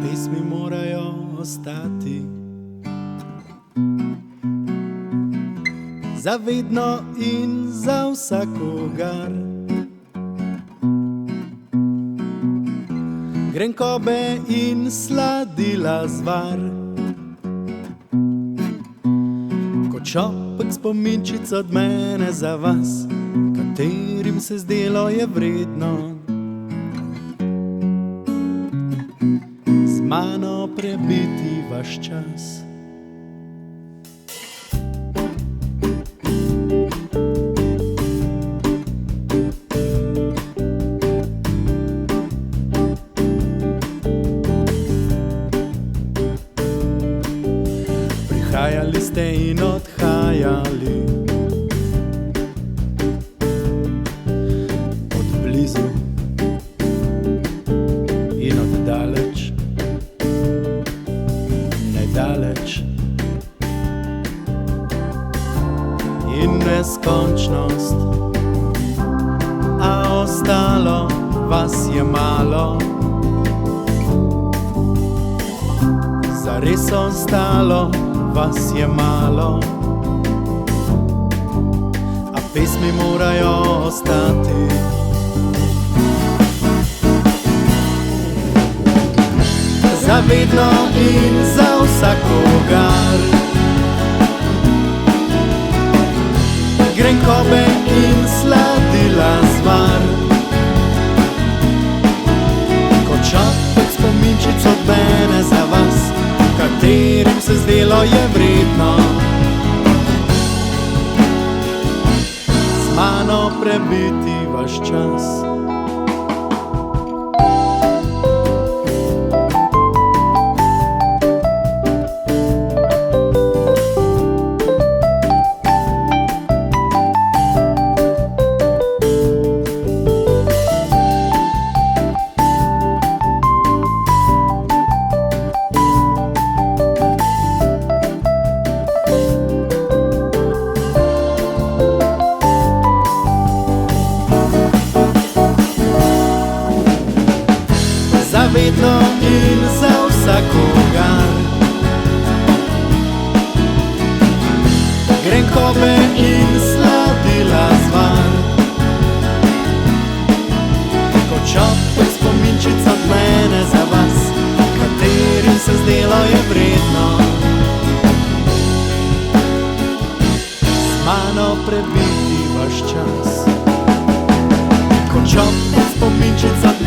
pesmi morajo ostati za vedno in za vsakogar. Grenkobe in sladila zvar, kot šopek spominčic od mene za vas, katerim se zdelo je vredno z mano prebiti vaš čas. Prihajali ste in odhajali, od blizu in od daleč, nedaleč in neskončnost, a ostalo vas je malo. Zares ostalo vas je malo, a pesmi morajo ostati. Za vedno in za vsakogar, grenkobe in sladila zvar, kot šopek spominčic od mene za vas, katerim se zdelo je vredno z mano prebiti vaš čas. Za vedno in za vsakogar, grenkobe in sladila zvar, kot šopek spominčic od mene za vas, katerim se zdelo je vredno z mano prebiti vaš čas. Kot šopek spominčic od